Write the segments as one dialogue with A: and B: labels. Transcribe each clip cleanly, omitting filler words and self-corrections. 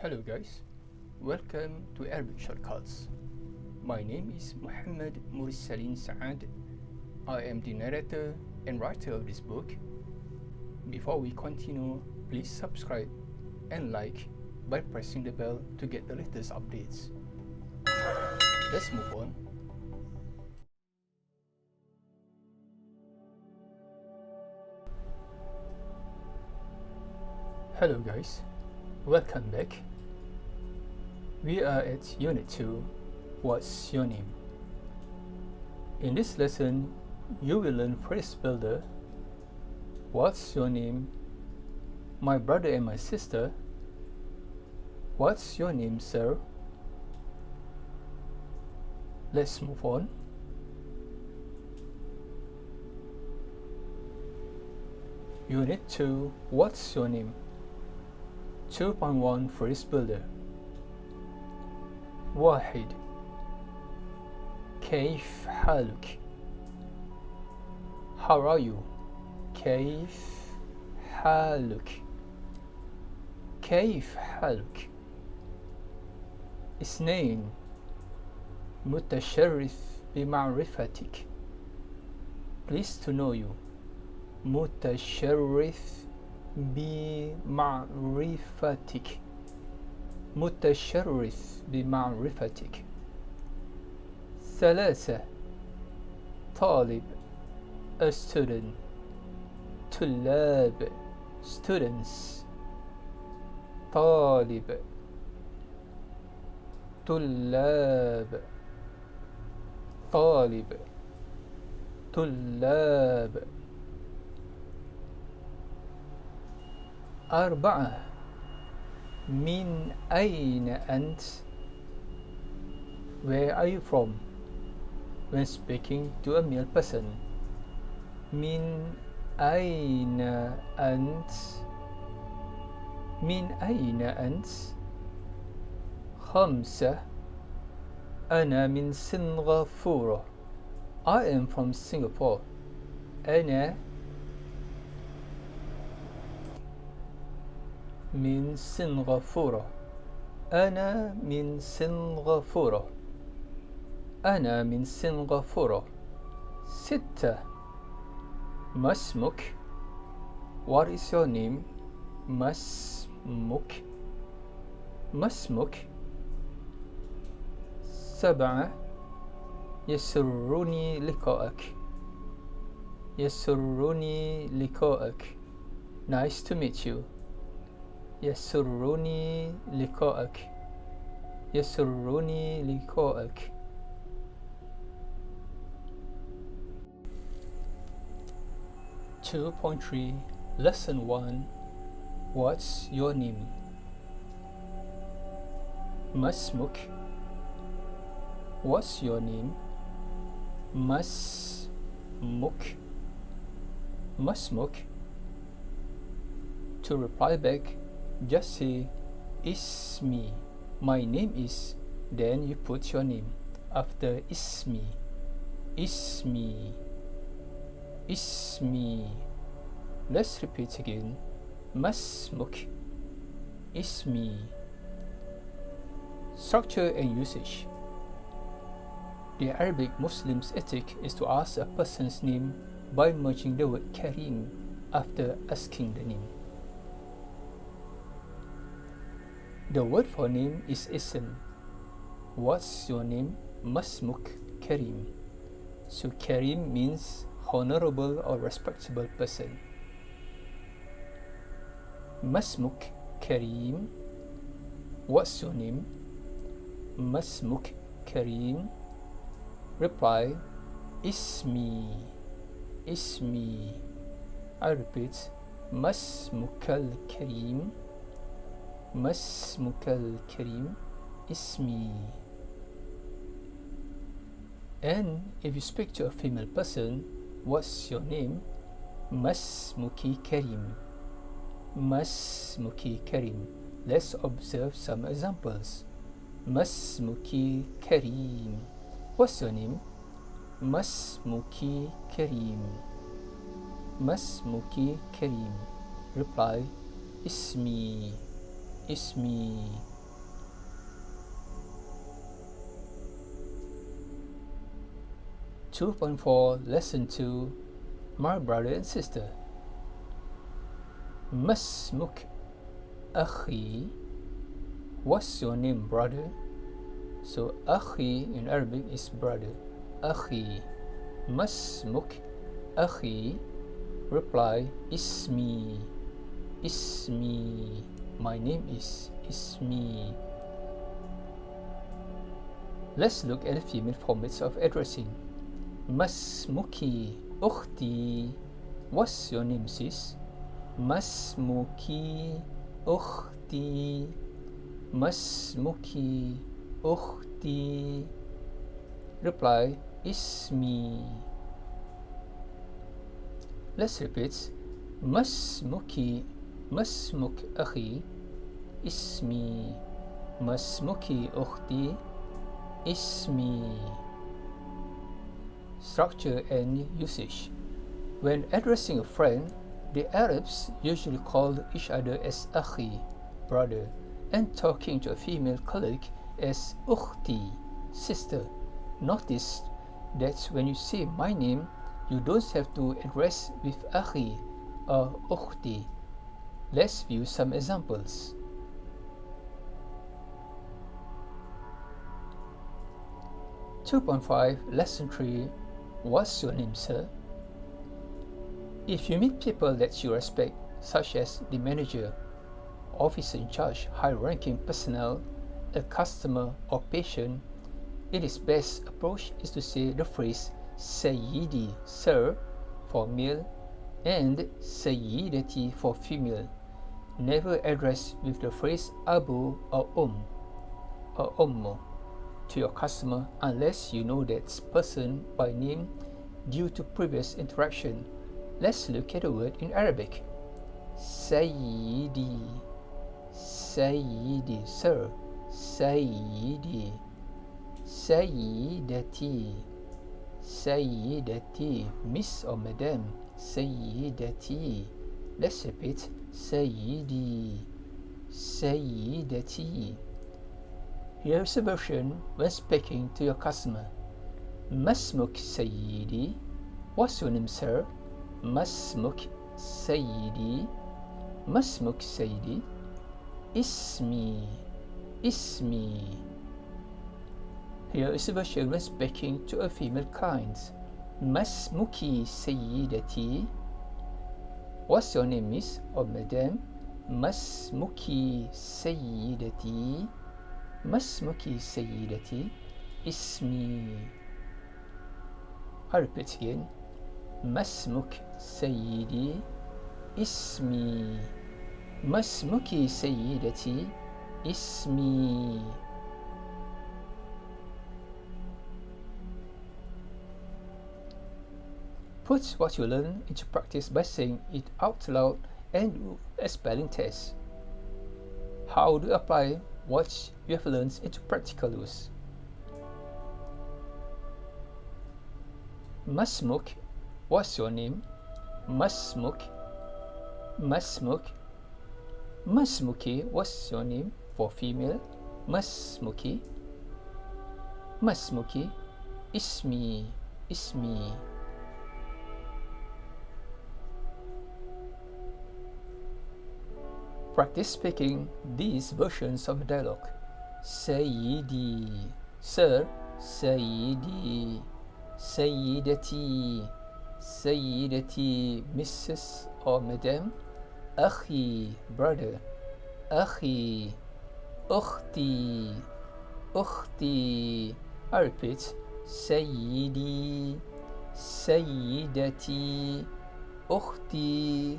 A: Hello guys, welcome to Arabic Shortcuts. My name is Mursalin. I am the narrator and writer of this book. Before we continue, please subscribe and like by pressing the bell to get the latest updates. Let's move on. Hello guys, welcome back. We are at Unit 2, What's Your Name? In this lesson, you will learn phrase builder, What's your name? My brother and my sister. What's your name, sir? Let's move on. Unit 2, What's your name? 2.1 Phrase Builder. واحد كيف حالك؟ How are you? كيف حالك؟ كيف حالك؟ اثنين متشرف بمعرفتك. Pleased to know you. متشرف بمعرفتك. متشرف بمعرفتك. ثلاثة طالب a student. طلاب students. طالب طلاب طالب طلاب. أربعة من أين أنت? Where are you from? When speaking to a male person. من أين أنت? من أين أنت؟ خمسة أنا من سنغافورة. I am from Singapore. أنا من سنغافورة. أنا من سنغافورة. أنا من سنغافورة. ستة ما اسمك? What is your name? ما اسمك؟ ما اسمك؟ سبعة يسرني لقاءك. يسرني لقاءك. Nice to meet you. يسرني لقاءك. يسرني لقاءك. Lesson 1. What's your name? ما اسمك? What's your name? ما اسمك? ما اسمك? To reply back, just say ismi. My name is, then you put your name after ismi. Ismi. Ismi. Let's repeat again. Masmuk. Ismi. Structure and usage. The Arabic Muslim's ethic is to ask a person's name by merging the word Karim after asking the name. The word for name is ism. What's your name? Masmuk Karim. So Karim means honorable or respectable person. Masmuk Karim. What's your name? Masmuk Karim. Reply, Ismi. Ismi. I repeat, Masmukal Karim. Masmukal Karim. Ismi. And if you speak to a female person, what's your name? Masmuki Karim. Masmuki Karim. Let's observe some examples. Masmuki Karim. What's your name? Masmuki Karim. Masmuki Karim. Reply, Ismi. Ismi. 2.4 Lesson 2 My brother and sister. Masmuk Akhi. What's your name, brother? So Akhi in Arabic is brother. Akhi. Masmuk Akhi. Reply Ismi. Ismi. My name is Ismi. Let's look at the female formats of addressing. Masmuki Ukhti. What's your name, sis? Masmuki Ukhti. Masmuki Ukhti. Reply Ismi. Let's repeat. Masmuki. Masmuk Akhi. Ismi. Masmuki Ukhti. Ismi. Structure and usage. When addressing a friend, the Arabs usually call each other as Akhi, brother, and talking to a female colleague as Ukhti, sister. Notice that when you say my name, you don't have to address with Akhi or Ukhti. Let's view some examples. Lesson 3. What's your name, sir? If you meet people that you respect, such as the manager, officer in charge, high-ranking personnel, a customer or patient, it is best approach is to say the phrase Sayyidi, sir, for male, and Sayyidati for female. Never address with the phrase Abu or Ummu to your customer unless you know that person by name due to previous interaction. Let's look at the word in Arabic. Sayyidi. Sayyidi, sir. Sayyidi. Sayyidati. Sayyidati, miss or madam. Sayyidati. Let's repeat. Sayyidi. Sayyidati. Here's a version when speaking to your customer. Masmuk Sayyidi. What's your name, sir? Masmuk Sayyidi. Masmuk Sayyidi. Ismi. Ismi. Here is a version when speaking to a female client. Masmuki Sayyidati. What's your name, miss or madam? Masmuki Sayyidati. Masmuki Sayyidati. Ismi. I repeat again. Masmuk Sayyidi. Ismi. Masmuki Sayyidati. Ismi. Put what you learn into practice by saying it out loud and do a spelling test. How do you apply what you have learned into practical use? Masmuk. What's your name? Masmuk. Masmuk. Masmuki. What's your name for female? Masmuki. Masmuki. Ismi. Ismi. Practice speaking these versions of dialogue. Sayyidi, sir. Sayyidi. Sayyidati. Sayyidati, Mrs. or Madam. Akhi, brother. Akhi. Ukhti. Ukhti. I repeat. Sayyidi. Sayyidati. Ukhti.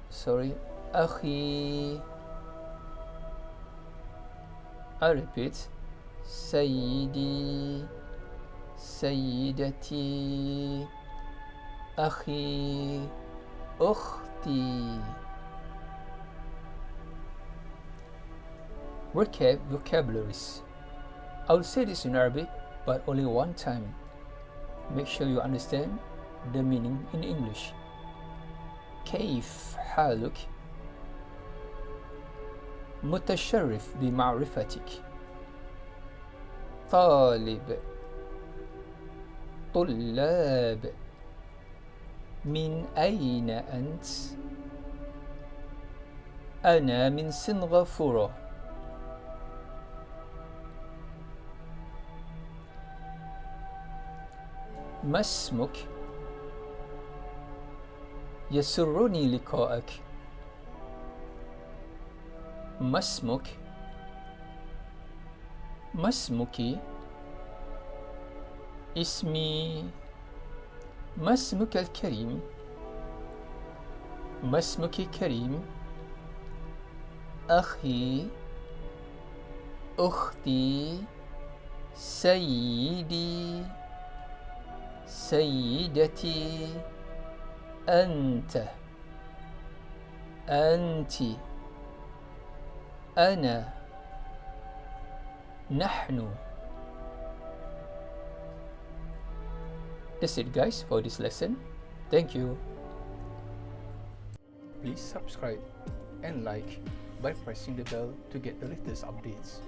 A: Sorry. Akhi. I repeat. Sayyidi. Sayyidati. Akhi. Ukhti. Vocabularies. I will say this in Arabic, but only one time. Make sure you understand the meaning in English. كيف حالك؟ متشرف بمعرفتك. طالب. الطلاب. من أين أنت؟ أنا من سنغافورة. ما اسمك؟ يسرني لقاءك. ما اسمك؟ ما اسمك؟ اسمي. ما اسمك الكريم؟ ما اسمك كريم؟ أخي، أختي، سيدي، سيدتي، أنت، أنت، أنا، نحن. That's it, guys, for this lesson. Thank you. Please subscribe and like by pressing the bell to get the latest updates.